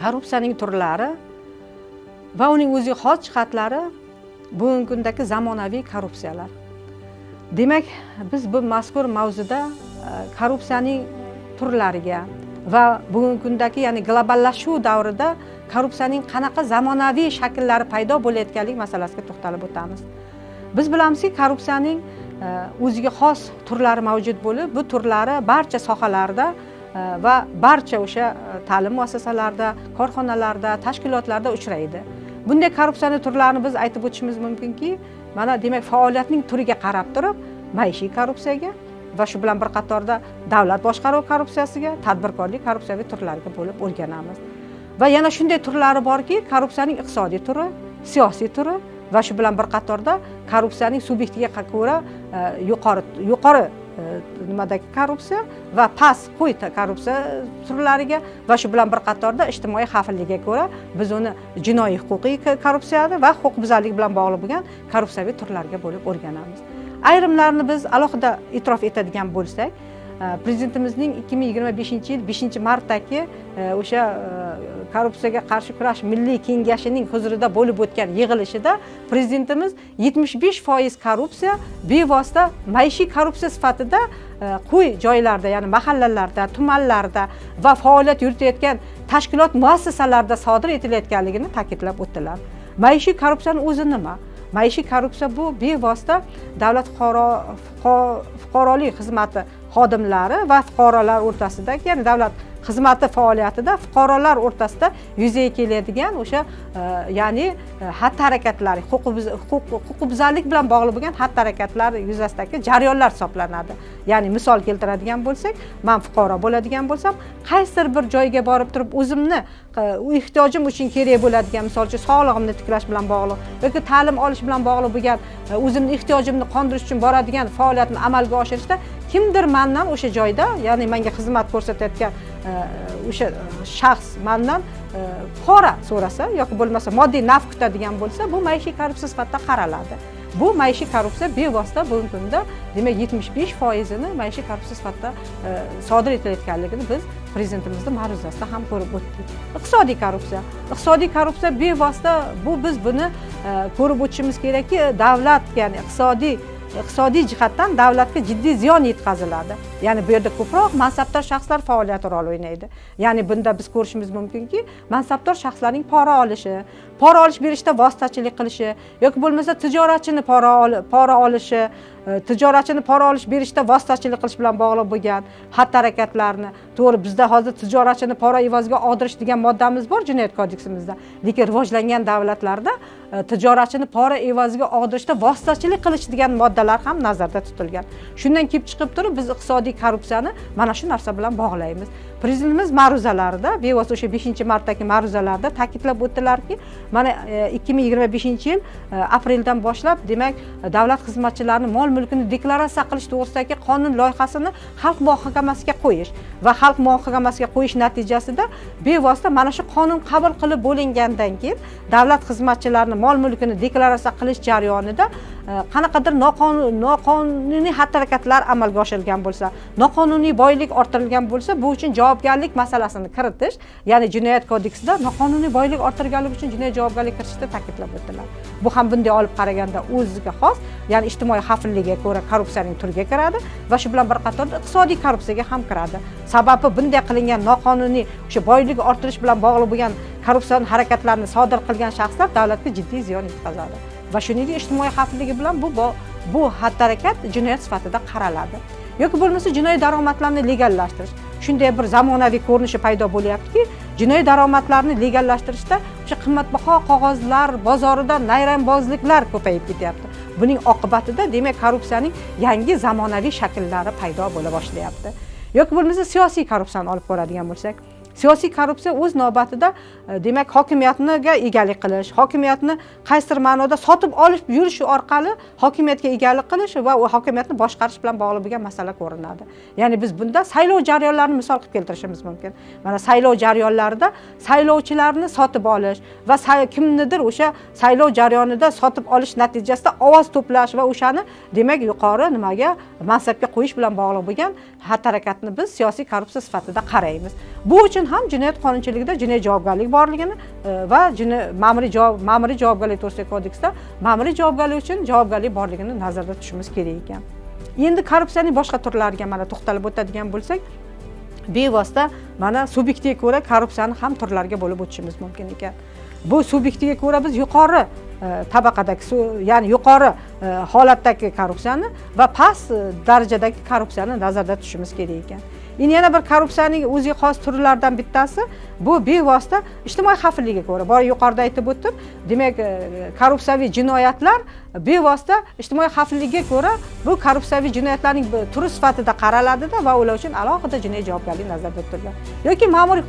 korrupsiyaning turlari va uning o'ziga xos jihatlari bugungi kundagi zamonaviy korrupsiyalar. Demak, biz bu mazkur mavzuda korrupsiyaning turlariga va bugungi kundagi, ya'ni globallashuv davrida korrupsiyaning qanaqa zamonaviy shakllari paydo bo'layotganligi masalasiga to'xtalib o'tamiz. Biz bilamizki, korrupsiyaning o'ziga xos turlari mavjud bo'lib, bu turlari barcha sohalarda va barcha o'sha ta'lim muassasalarida, korxonalarda, tashkilotlarda uchraydi. Bunday korrupsiyaning turlarini biz aytib o'tishimiz mumkinki, mana demak faoliyatning turiga qarab turib, maishiy korrupsiyaga va shu bilan bir qatorda davlat boshqaruvi korrupsiyasiga, tadbirkorlik korrupsiyaviy turlariga bo'lib o'rganamiz. Va yana shunday turlari borki, korrupsiyaning iqtisodiy turi, siyosiy turi va shu bilan bir qatorda korrupsiyaning subyektiga ko'ra yuqori nimadagi korrupsiya va past qo'y korrupsiya turlariga va shu bilan bir qatorda ijtimoiy xavfligiga ko'ra biz uni jinoiy huquqiy korrupsiyani va huquqbuzarlik bilan bog'liq bo'lgan korrupsiyaviy turlarga bo'lib o'rganamiz. Ayrimlarini biz alohida e'tirof etadigan bo'lsak, Prezidentimizning 2025-yil 5-martdagi o'sha korrupsiyaga qarshi kurash milliy kengashining huzurida bo'lib o'tgan yig'ilishida prezidentimiz 75% korrupsiya bevosita maishiy korrupsiya sifatida qo'y joylarda, ya'ni mahallalarda, tumanlarda va faoliyat yuritayotgan tashkilot muassasalarida sodir etilayotganligini ta'kidlab o'tdilar. Maishiy korrupsiyaning o'zi nima? Maishiy korrupsiya bu bevosita davlat fuqarolik xizmati xodimlari va fuqarolar o'rtasida, ya'ni davlat xizmati faoliyatida fuqarolar o'rtasida yuzaga keladigan o'sha ya'ni xatti-harakatlar, huquqbuzarlik bilan bog'liq bo'lgan xatti-harakatlar yuzasidagi jarayonlar hisoblanadi. Ya'ni misol keltiradigan bo'lsak, men fuqaro bo'ladigan bo'lsam, qaysidir bir joyga borib turib o'zimni ehtiyojim uchun kerak bo'ladigan, misol uchun sog'lig'imni tiklash bilan bog'liq yoki ta'lim olish bilan bog'liq bo'lgan o'zimni ehtiyojimni qondirish uchun boradigan faoliyatni amalga oshirishda kimdir mendan o'sha joyda, ya'ni menga xizmat ko'rsatayotgan o'sha shaxs mendan pora so'rasa yoki bo'lmasa moddiy naf kutadigan bo'lsa, bu maishiy korrupsiya sifatida qaraladi. Bu maishiy korrupsiya bevosita bugungi kunda demak 75%ni maishiy korrupsiya sifatida sodir etilayotganligini biz prezidentimizning ma'ruzasida ham ko'rib o'tdik. Iqtisodiy korrupsiya bevosita bu biz buni ko'rib o'tishimiz kerakki, davlat, ya'ni iqtisodiy jihatdan davlatga jiddiy ziyon yetkaziladi. Ya'ni bu yerda ko'proq mansabdor shaxslar faoliyati rol o'ynaydi. Ya'ni bunda biz ko'rishimiz mumkinki, mansabdor shaxslarning pora olish berishda vositachilik qilishi yoki bo'lmasa tijoratchini pora olish berishda vositachilik qilish bilan bog'liq bo'lgan xatti-harakatlarni, to'g'ri, bizda hozir tijoratchini pora evaziga oldirish degan moddamiz bor Jinoyat kodeksimizda. Lekin rivojlangan davlatlarda tijoratchini pora evaziga oldirishda vositachilik qilish degan moddalar ham nazarda tutilgan. Shundan kelib chiqib turib biz iqtisodiy korrupsiyani mana shu narsa bilan bog'laymiz. Prezidentimiz ma'ruzalarida, bevosita o'sha 5-martdagi ma'ruzalarida ta'kidlab o'tdilarki, mana 2025-yil apreldan boshlab demak davlat xizmatchilarining mol mulkini deklaratsiya qilish to'g'risidagi qonun loyihasini xalq muhokamasiga qo'yish va xalq muhokamasiga qo'yish natijasida bevosita mana shu qonun qabul qilib bo'lingandan keyin davlat xizmatchilarining mol mulkini deklaratsiya qilish jarayonida qanaqadir noqonuniy xatti-harakatlar amalga oshirilgan bo'lsa, noqonuniy boylik orttirilgan bo'lsa, bu uchun javobgarlik masalasini kiritish, ya'ni Jinoyat kodeksida noqonuniy boylik orttirganlik uchun jinoiy javobgarlik kiritishda ta'kidlab o'tdilar. Bu ham bunday olib qaraganda o'ziga xos, ya'ni ijtimoiy xavfligiga ko'ra korrupsiyaning turiga kiradi va shu bilan bir qatorda iqtisodiy korrupsiyaga ham kiradi. Sababi bunday qilingan noqonuniy o'sha boylik orttirish bilan bog'liq bo'lgan korrupsion harakatlarni sodir qilgan shaxslar davlatga jiddiy ziyon yetkazadi. Va shuningdek ijtimoiy xavfligi bilan bu xatti-harakat jinoyat sifatida qaraladi. Yoki bo'lmasa jinoiy daromadlarni legallashtirish. Shunday bir zamonaviy ko'rinishi paydo bo'lyaptiki, jinoiy daromadlarni legallashtirishda o'sha qimmatbaho qog'ozlar bozorida nayranbozliklar ko'payib ketyapti. Buning oqibatida demak korrupsiyaning yangi zamonaviy shakllari paydo bo'la boshlayapti. Yoki bo'lmasa siyosiy korrupsiyani olib ko'radigan bo'lsak, siyosiy korrupsiya o'z navbatida demak hokimiyatga egalik qilish, hokimiyatni qaysidir ma'noda sotib olib yurish orqali hokimiyatga egalik qilish va u hokimiyatni boshqarish bilan bog'liq bo'lgan masala ko'rinadi. Ya'ni biz bunda saylov jarayonlarini misol qilib keltirishimiz mumkin. Mana saylov jarayonlarida saylovchilarni sotib olish va kimnidir o'sha saylov jarayonida sotib olish natijasida ovoz to'plash va o'shani demak yuqori nimaga mansabga qo'yish bilan bog'liq bo'lgan xatti-harakatni biz siyosiy korrupsiya sifatida qaraymiz. Bu uchun ham jinoyat qonunchiligida jinoiy javobgarlik borligini va ma'muriy javobgarlik to'g'risidagi kodeksda ma'muriy javobgarlik uchun javobgarlik borligini nazarda tutishimiz kerak ekan. Endi korrupsiyaning boshqa turlariga mana to'xtalib o'tadigan bo'lsak, bevosita mana subyektga ko'ra korrupsiyani ham turlariga bo'lib o'tishimiz mumkin ekan. Bu subyektga ko'ra biz yuqori tabaqadagi, ya'ni yuqori holatdagi korrupsiyani va past darajadagi korrupsiyani nazarda tutishimiz kerak ekan. Endi yana bir korrupsiyaning o'ziga xos turlaridan bittasi bu bevosita ijtimoiy xavfligiga ko'ra. Bor yuqorida aytib o'tdim. Demak, korrupsiyaviy jinoyatlar bevosita ijtimoiy xavfligiga ko'ra bu korrupsiyaviy jinoyatlarning turi sifatida qaraladida va ular uchun alohida jinoiy javobgarlik nazarda tutilgan. Yoki ma'muriy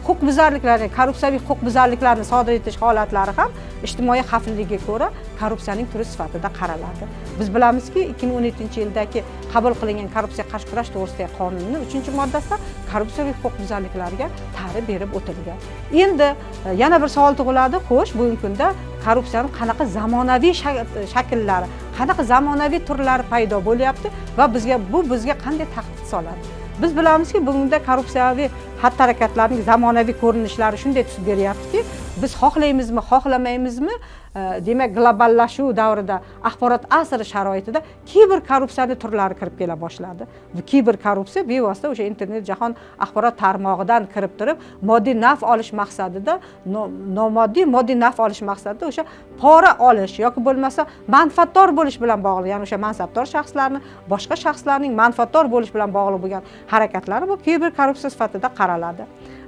huquqbuzarliklarni, korrupsiyaviy huquqbuzarliklarni sodir etish holatlari ham ijtimoiy xavfligiga ko'ra korrupsiyaning turi sifatida qaraladi. Biz bilamizki, 2017-yildagi qabul qilingan korrupsiyaga qarshi kurash to'g'risidagi qonunning 3-moddasida korrupsiyaviy huquqbuzarliklarga ta'rif berib o'tilgan. Endi yana bir savol tug'iladi, xo'sh, bugungi kunda korrupsiyaning qanaqa zamonaviy shakllari, qanaqa zamonaviy turlari paydo bo'lyapti va bizga qanday tahdid soladi? Biz bilamizki, bugungi korrupsiyaviy xatti-harakatlarning zamonaviy ko'rinishlari shunday tus beryaptiki, biz xohlaymizmi, xohlamaymizmi, demak, globallashuv davrida, axborot asri sharoitida kiber korrupsiyaning turlari kirib kela boshladi. Bu kiber korrupsiya bevosita o'sha internet jahon axborot tarmog'idan kirib turib, moddiy naf olish maqsadida, moddiy naf olish maqsadida o'sha pora olish yoki bo'lmasa manfaatdor bo'lish bilan bog'liq, ya'ni o'sha mansabdor shaxslarni boshqa shaxslarning manfaatdor bo'lish bilan bog'liq bo'lgan harakatlari bu kiber korrupsiya sifatida qaraladi.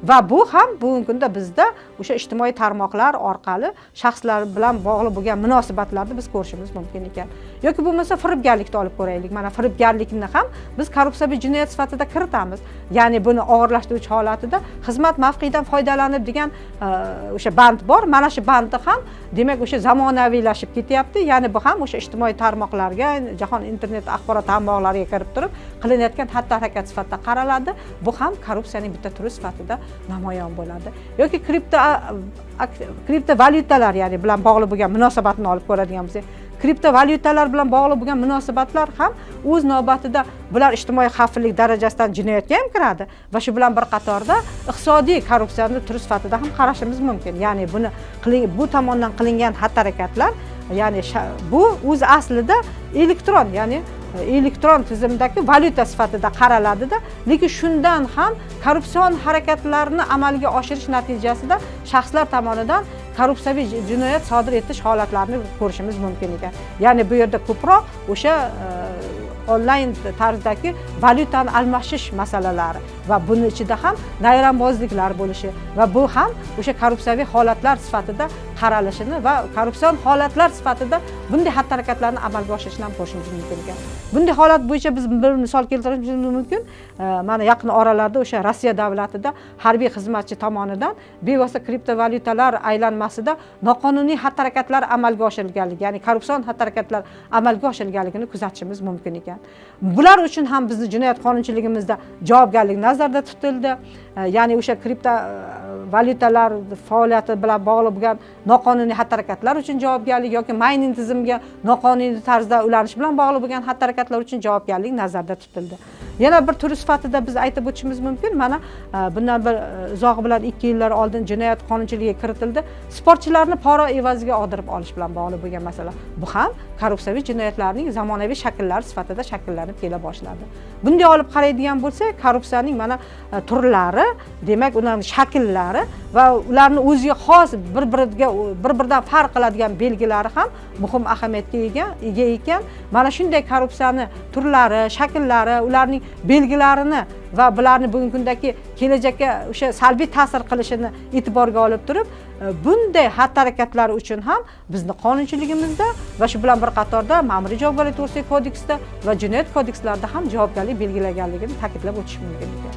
Va bu ham bugungi kunda bizda o'sha ijtimoiy tarmoqlar orqali shaxslar bilan bog'liq bo'lgan munosabatlarni biz ko'rishimiz mumkin ekan. Yoki bo'lmasa firibgarlikni olib ko'raylik. Mana firibgarlikni ham biz korrupsiyaviy jinoyat sifatida kiritamiz. Ya'ni buni og'irlashtiruvchi holatida xizmat mavqeyidan foydalanib degan o'sha band bor. Mana shu bandni ham demak o'sha zamonaviylashib ketyapti. Ya'ni bu ham o'sha ijtimoiy tarmoqlarga, jahon internet axborot tarmoqlariga kirib turib qilinayotgan xatti-harakat sifatida qaraladi. Bu ham korrupsiyaning bitta turi sifatida namoyon bo'ladi. Yoki kriptovalyutalar, ya'ni bilan bog'liq bo'lgan munosabatni olib ko'radigan bo'lsak, kriptovalyutalar bilan bog'liq bo'lgan munosabatlar ham o'z navbatida bular ijtimoiy xavflilik darajasidan jinoyatga ham kiradi va shu bilan bir qatorda iqtisodiy korrupsiyani turi sifatida ham qarashimiz mumkin. Ya'ni bu tomondan qilingan xatti-harakatlar, ya'ni bu o'z aslida elektron, ya'ni elektron tizimdagi valyuta sifatida qaraladida, lekin shundan ham korrupsion harakatlarni amalga oshirish natijasida shaxslar tomonidan korrupsiyaviy jinoyat sodir etish holatlarini ko'rishimiz mumkin ekan. Ya'ni bu yerda ko'proq o'sha onlayn tarzdagi valyutani almashish masalalari va buning ichida ham nayrambozliklar bo'lishi va bu ham o'sha korrupsiyaviy holatlar sifatida qaralishini va korrupsion holatlar sifatida bunday xatti-harakatlarni amalga oshirishni ham ko'rishimiz mumkin ekan. Bunday holat bo'yicha biz bir misol keltirishimiz mumkin. Mana yaqin oralarda o'sha Rossiya davlatida harbiy xizmatchi tomonidan bevosita kriptovalyutalar aylanmasida noqonuniy xatti-harakatlar amalga oshirilganligi, ya'ni korrupsion xatti-harakatlar amalga oshirilganligini kuzatishimiz mumkin ekan. Bular uchun ham bizning jinoyat qonunchiligimizda javobgarlik nazarda tutildi. Ya'ni o'sha kriptovalyutalar faoliyati bilan bog'liq bo'lgan noqonuniy xatti-harakatlar uchun javobgarlik yoki mining tizimiga noqonuniy tarzda ulanish bilan bog'liq bo'lgan xatti-harakatlar uchun javobgarlik nazarda tutildi. Yana bir turi sifatida biz aytib o'tishimiz mumkin. Mana bundan bir uzog'i bilan 2 yillar oldin jinoyat qonunchiligiga kiritildi. Sportchilarni pora evaziga og'dirib olish bilan bog'liq bo'lgan masala. Bu ham korrupsiyaviy jinoyatlarning zamonaviy shakllari sifatida shakllanib kela boshladi. Bunday olib qaraydigan bo'lsak, korrupsiyaning mana turlari, demak, ularning shakllari va ularning o'ziga xos bir-biridan farq qiladigan belgilari ham muhim ahamiyatga ega ekan. Mana shunday korrupsiyani turlari, shakllari, ularning belgilarini va bularni bugungi kundagi kelajakka o'sha salbiy ta'sir qilishini e'tiborga olib turib, bunday xatti-harakatlar uchun ham bizning qonunchiligimizda va shu bilan bir qatorda ma'muriy javobgarlik to'g'risidagi kodeksda va jinoyat kodekslarida ham javobgarlik belgilaganligini ta'kidlab o'tish mumkin ekan.